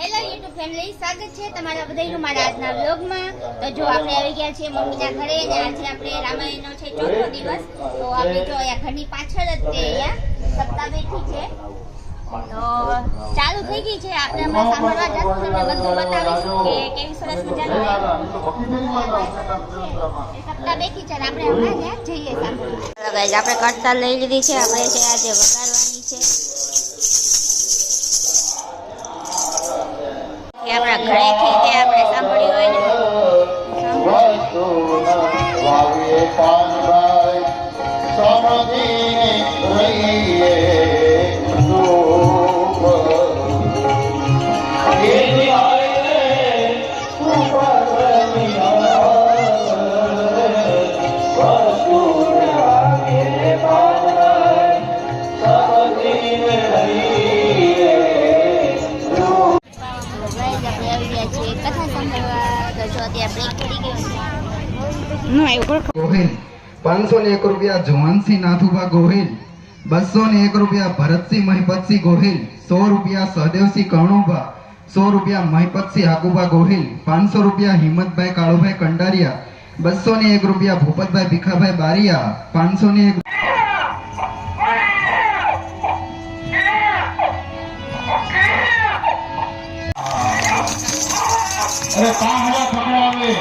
Hello YouTube family, સ્વાગત છે તમારા બધાનું મારા આજના વ્લોગમાં। તો જો આપણે આવી ગયા છીએ મમ્મીના ઘરે ને આજે આપણે રામાયણનો છે ચોથો દિવસ। તો આપણે જો અહીંયા ઘરની પાછળ જ તે અહીંયા સપ્તાહ બેઠી છે, તો ચાલુ થઈ ગઈ છે। આપણે હમણાં સાંભળવા જશું, તમને બધું બતાવીશું કે કેવી સરસ મજાનું સપ્તાહ બેઠી છે। આપણે હમણાં ત્યાં જઈએ સાંભળવા। ગાઈસ, આપણે કડતાલ લઈ લીધી છે, આપણે છે આજે વઘારવાની છે। આપણા ઘરેથી તે આપણે સાંભળ્યું હોય गोहिल 501 रुपया जवानसिंह नाथुबा गोहिल, 201 रुपया भरतसिंह महिपतसिंह गोहिल, 100 रुपया सहदेवसिंह कर्णुबा, 100 रुपया महिपतसिंह हाकुबा गोहिल, 500 रुपया हिम्मतभाई काळुभाई कंडारिया, 201 रुपया भूपतभाई भीखाभाई बारिया, 501 अरे कांगड़ा पकड़ा में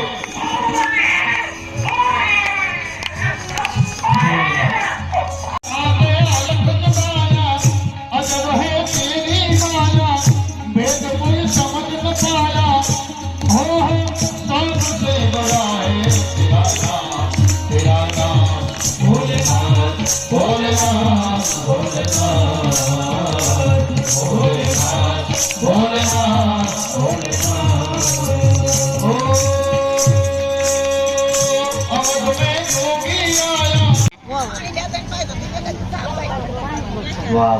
वाह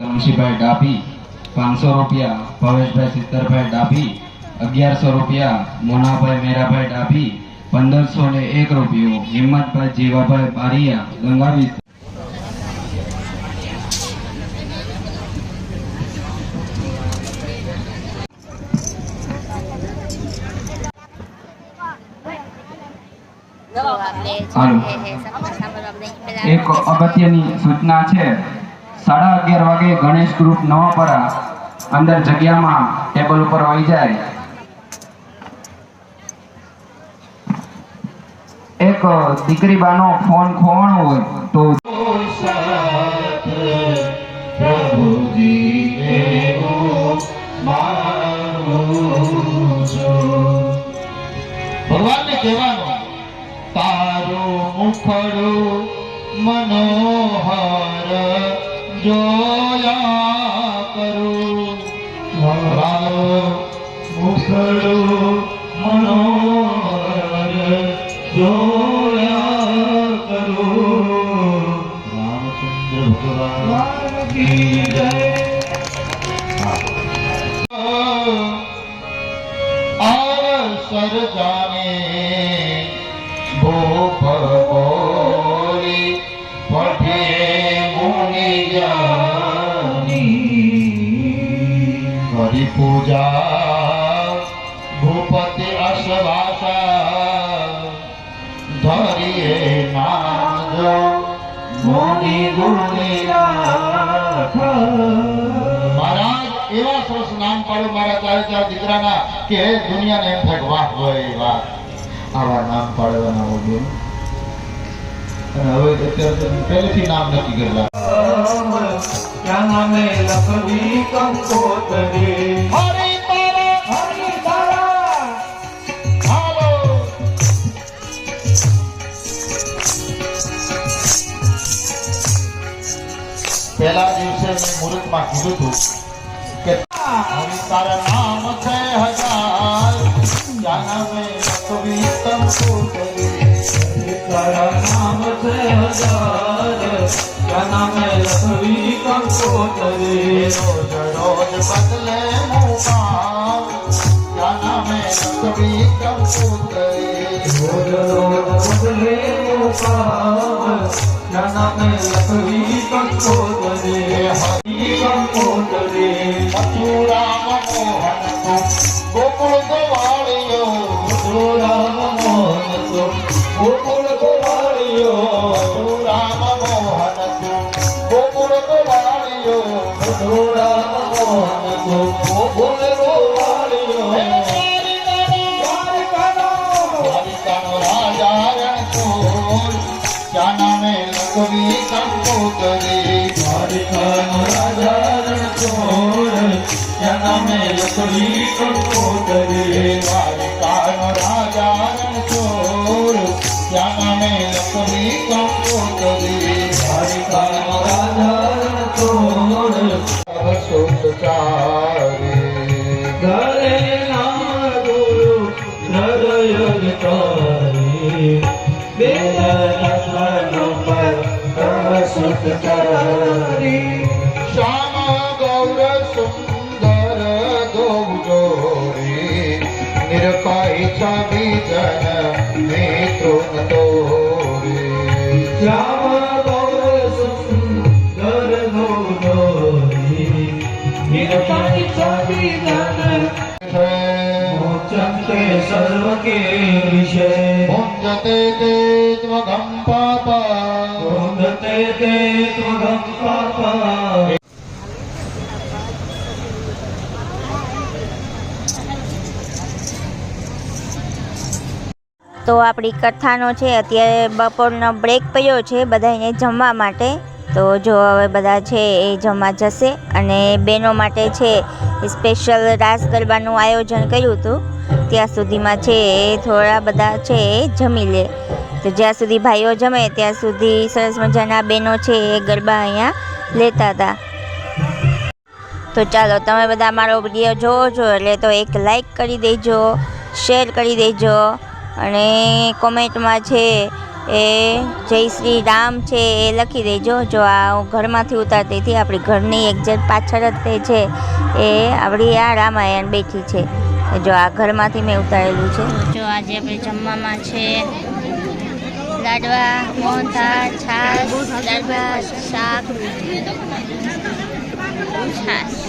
मुंशीभाई डाभी 500 रुपया, भवेशभाई सित्तरभाई डाभी 1100 रुपया, मोनाभाई मेराभाई डाभी 1501 रुपयो, हिम्मतभाई जीवाभाई बारिया गंगावी। एक अगत्यनी सूचना है, 11:30 वागे गणेश ग्रुप नवापरा अंदर जग्या में टेबल पर आई जाए। एक दीकरी बानो फोन खोवाणो होय तो भगवान ने कहवानो तारो मुखड़ो मनोहर जोया करो, तारो मुखड़ो मनोहर जोया करो। रामचंद्र भगवान की जय। और सर जाने भूप बोली पठे मुनि जानी, हरि पूजा भूपति अश्वासा धरिए नाम जो मुनि गुणी महाराज एवा सरस नाम पाड़ो मारा 4 दीकराना के दुनिया ने भगवा होय वाह आवा नाम पाड़वाना होगे। હવે અત્યારે પહેલેથી નામ નક્કી કરેલા क्या नाम है लखवी कंकोतरी હરી તારા હાલો પહેલા દિવસે મેં મુહૂર્તમાં કીધું હતું કે હરી તારા નામ છે હજાર, क्या नाम है लखवी कंकोतरी, तारा नाम से हजार, क्या नाम है लखवी कंकोतरी, रोज रोज बदले मुकाम, क्या नाम है લખવી કંકોતરી રોજ રોજ બદલે મુકામ ક્યાં નામે લખવી કંકોતરી કંકોતરી મથુરામ મોહન તું ગોકુળ ગવાળિયો રામ મોહન તો ગોકુળ ગોવાળિયો મથુરામ મોહન તું ગોકુળ ગવાળિયો રામ મોહન તો ગોકુળ ગોવાળિયો દ્વારિકાનો રાજા રણછોડ ક્યાં નામે લખવી કંકોતરી દ્વારિકાનો રાજા રણછોડ ક્યાં નામે લખવી કંકોતરી દ્વારિકાનો રાજા રણછોડ ક્યાં નામે લખવી કંકોતરી દ્વારિકાનો રાજા રણછોડ સુતચારી ધરે નામ ગુરુ હૃદય વિચારી વેદનો પર સુતચારી શ્યામ ગૌર સુંદર ગૌજોરી નિરપાઈ છબી જન મિત્રો તોરી શ્યામ ગૌર સુંદર ગોરી નિરપાઈ છબી ધન મોચંતે સર્વ કે વિષય મુંજતે તે ત્વગમ પાપા રોંદતે તે ત્વગમ પાપા તો આપણી કથાનો છે અત્યારે બપોરનો બ્રેક પડ્યો છે બધાને જમવા માટે. તો જો હવે બધા છે એ જમવા જશે અને બહેનો માટે છે સ્પેશિયલ રાસ ગરબાનું આયોજન કર્યું હતું. ત્યાં સુધીમાં છે એ થોડા બધા છે એ જમી લે. તો જ્યાં સુધી ભાઈઓ જમે ત્યાં સુધી સરસ મજાના બહેનો છે એ ગરબા અહીંયા લેતા હતા. તો ચાલો તમે બધા મારો વિડીયો જોવો છો એટલે તો એક લાઈક કરી દેજો, શેર કરી દેજો અને કોમેન્ટમાં છે એ જય શ્રી રામ છે એ લખી દેજો. જો આ હું ઘરમાંથી ઉતારતી હતી, આપણી ઘરની એક્ઝેક્ટ પાછળ જ તે છે એ આપણી આ રામાયણ બેઠી છે. જો આ ઘરમાંથી મેં ઉતારેલું છે. જો આજે આપણે જમવામાં છે લાડવા, મોહનથાળ, છાશ, દાળ ભાત, શાક, છાશ.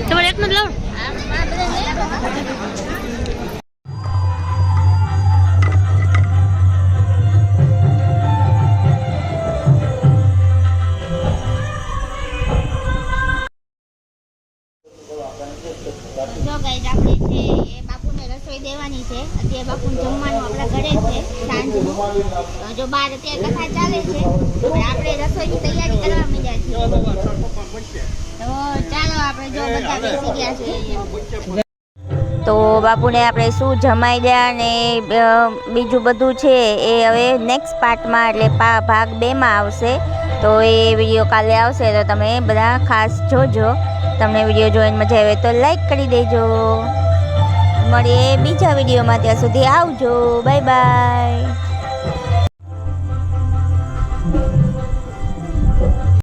તમારે એકનું જ લાવું. જો ગાઈસ આપણે છે એ બાપુને રસોઈ દેવાની છે. અત્યારે બાપુને જમવાનું આપણા ઘરે છે સાંજનું. જો બહાર અત્યારે કથા ચાલે છે પણ આપણે રસોઈની તૈયારી કરવા માંડ્યા છીએ. તો ચાલો આપણે જો બધા બેસી ગયા છે. તો બાપુને આપણે શું જમાડ્યા ને બીજું બધું છે એ હવે નેક્સ્ટ પાર્ટમાં એટલે ભાગ 2માં આવશે. તો એ વિડીયો કાલે આવશે તો તમે બધા ખાસ જોજો. તમને વિડીયો જોઈને મજા આવે તો લાઈક કરી દેજો. મળીએ બીજા વિડીયોમાં, ત્યાં સુધી આવજો. Bye bye.